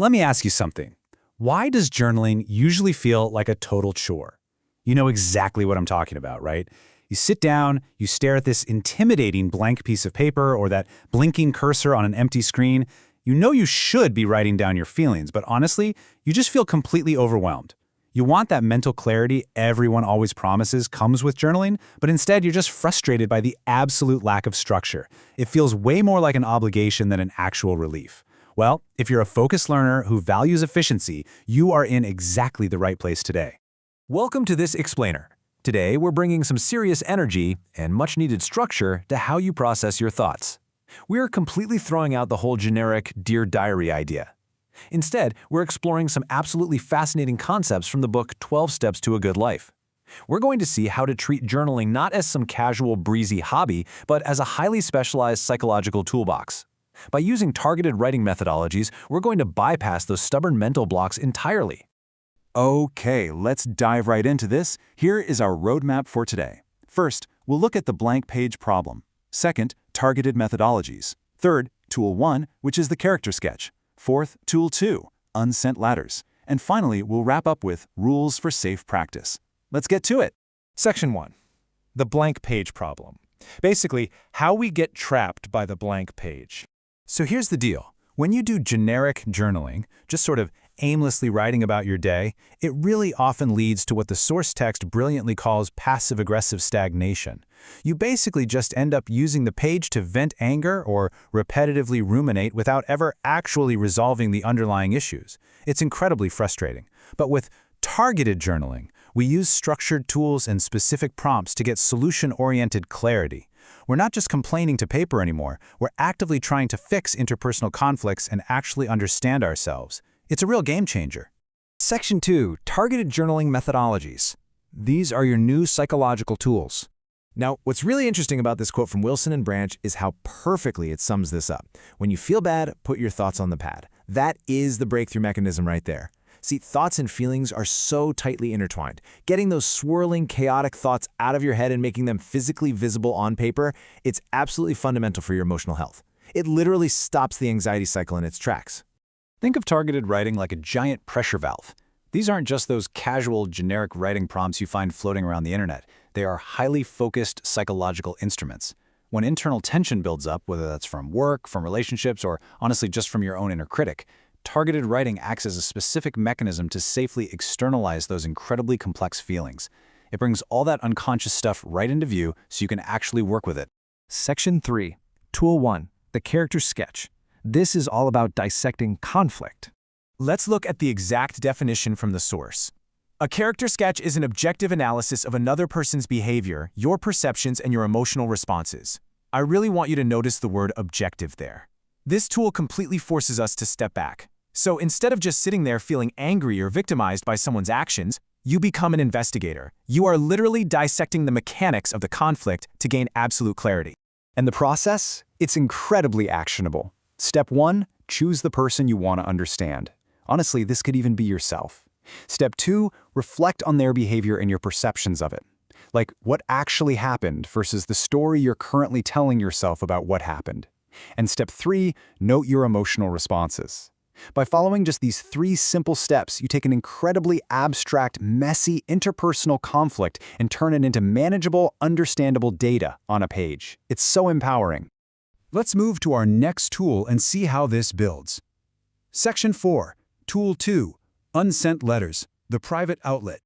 Let me ask you something. Why does journaling usually feel like a total chore? You know exactly what I'm talking about, right? You sit down, you stare at this intimidating blank piece of paper or that blinking cursor on an empty screen. You know you should be writing down your feelings, but honestly, you just feel completely overwhelmed. You want that mental clarity everyone always promises comes with journaling, but instead you're just frustrated by the absolute lack of structure. It feels way more like an obligation than an actual relief. Well, if you're a focused learner who values efficiency, you are in exactly the right place today. Welcome to This Explainer. Today, we're bringing some serious energy and much-needed structure to how you process your thoughts. We're completely throwing out the whole generic Dear Diary idea. Instead, we're exploring some absolutely fascinating concepts from the book 12 Steps to a Good Life. We're going to see how to treat journaling not as some casual, breezy hobby, but as a highly specialized psychological toolbox. By using targeted writing methodologies, we're going to bypass those stubborn mental blocks entirely. Okay, let's dive right into this. Here is our roadmap for today. First, we'll look at the blank page problem. Second, targeted methodologies. Third, Tool 1, which is the character sketch. Fourth, Tool 2, unsent letters. And finally, we'll wrap up with rules for safe practice. Let's get to it. Section 1. The blank page problem. Basically, how we get trapped by the blank page. So here's the deal. When you do generic journaling, just sort of aimlessly writing about your day, it really often leads to what the source text brilliantly calls passive-aggressive stagnation. You basically just end up using the page to vent anger or repetitively ruminate without ever actually resolving the underlying issues. It's incredibly frustrating. But with targeted journaling, we use structured tools and specific prompts to get solution-oriented clarity. We're not just complaining to paper anymore, we're actively trying to fix interpersonal conflicts and actually understand ourselves. It's a real game changer. Section 2. Targeted journaling methodologies. These are your new psychological tools. Now, what's really interesting about this quote from Wilson and Branch is how perfectly it sums this up. When you feel bad, put your thoughts on the pad. That is the breakthrough mechanism right there. See, thoughts and feelings are so tightly intertwined. Getting those swirling, chaotic thoughts out of your head and making them physically visible on paper, it's absolutely fundamental for your emotional health. It literally stops the anxiety cycle in its tracks. Think of targeted writing like a giant pressure valve. These aren't just those casual, generic writing prompts you find floating around the internet. They are highly focused psychological instruments. When internal tension builds up, whether that's from work, from relationships, or honestly just from your own inner critic, targeted writing acts as a specific mechanism to safely externalize those incredibly complex feelings. It brings all that unconscious stuff right into view so you can actually work with it. Section 3. Tool 1. The character sketch. This is all about dissecting conflict. Let's look at the exact definition from the source. A character sketch is an objective analysis of another person's behavior, your perceptions, and your emotional responses. I really want you to notice the word objective there. This tool completely forces us to step back. So instead of just sitting there feeling angry or victimized by someone's actions, you become an investigator. You are literally dissecting the mechanics of the conflict to gain absolute clarity. And the process? It's incredibly actionable. Step 1, choose the person you want to understand. Honestly, this could even be yourself. Step 2, reflect on their behavior and your perceptions of it. Like what actually happened versus the story you're currently telling yourself about what happened. And step 3, note your emotional responses. By following just these 3 simple steps, you take an incredibly abstract, messy, interpersonal conflict and turn it into manageable, understandable data on a page. It's so empowering. Let's move to our next tool and see how this builds. Section 4, Tool 2, Unsent Letters, the private outlet.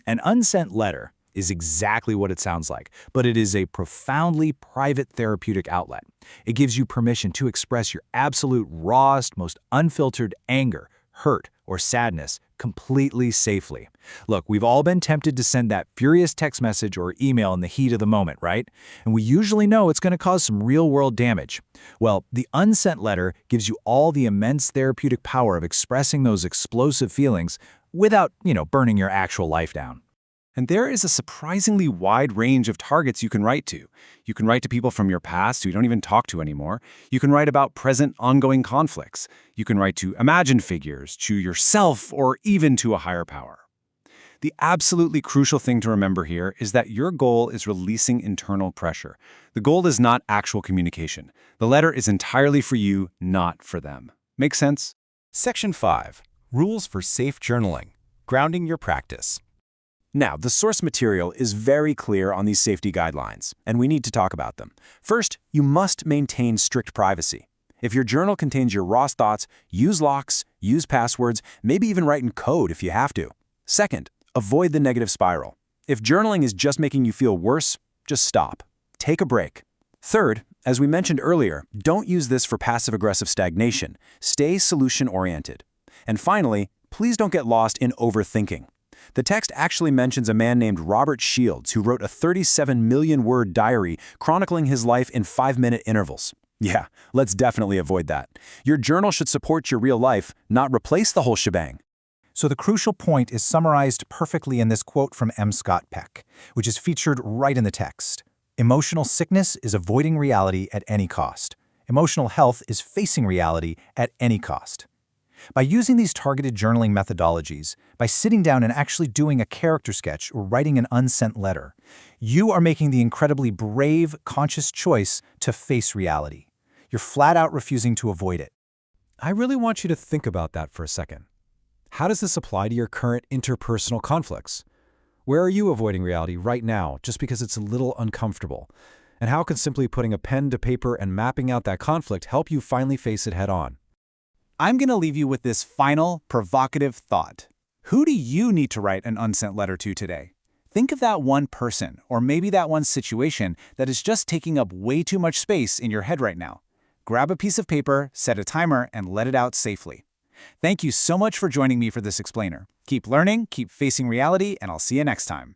An unsent letter is exactly what it sounds like, but it is a profoundly private therapeutic outlet. It gives you permission to express your absolute rawest, most unfiltered anger, hurt, or sadness completely safely. Look, we've all been tempted to send that furious text message or email in the heat of the moment, right? And we usually know it's going to cause some real-world damage. Well, the unsent letter gives you all the immense therapeutic power of expressing those explosive feelings without, burning your actual life down. And there is a surprisingly wide range of targets you can write to. You can write to people from your past who you don't even talk to anymore. You can write about present ongoing conflicts. You can write to imagined figures, to yourself, or even to a higher power. The absolutely crucial thing to remember here is that your goal is releasing internal pressure. The goal is not actual communication. The letter is entirely for you, not for them. Make sense? Section 5. Rules for Safe Journaling. Grounding your practice. Now, the source material is very clear on these safety guidelines, and we need to talk about them. First, you must maintain strict privacy. If your journal contains your raw thoughts, use locks, use passwords, maybe even write in code if you have to. Second, avoid the negative spiral. If journaling is just making you feel worse, just stop. Take a break. Third, as we mentioned earlier, don't use this for passive-aggressive stagnation. Stay solution-oriented. And finally, please don't get lost in overthinking. The text actually mentions a man named Robert Shields who wrote a 37 million-word diary chronicling his life in 5-minute intervals. Yeah, let's definitely avoid that. Your journal should support your real life, not replace the whole shebang. So the crucial point is summarized perfectly in this quote from M. Scott Peck, which is featured right in the text. Emotional sickness is avoiding reality at any cost. Emotional health is facing reality at any cost. By using these targeted journaling methodologies, by sitting down and actually doing a character sketch or writing an unsent letter, you are making the incredibly brave, conscious choice to face reality. You're flat out refusing to avoid it. I really want you to think about that for a second. How does this apply to your current interpersonal conflicts? Where are you avoiding reality right now just because it's a little uncomfortable? And how can simply putting a pen to paper and mapping out that conflict help you finally face it head on? I'm going to leave you with this final, provocative thought. Who do you need to write an unsent letter to today? Think of that one person, or maybe that one situation that is just taking up way too much space in your head right now. Grab a piece of paper, set a timer, and let it out safely. Thank you so much for joining me for this explainer. Keep learning, keep facing reality, and I'll see you next time.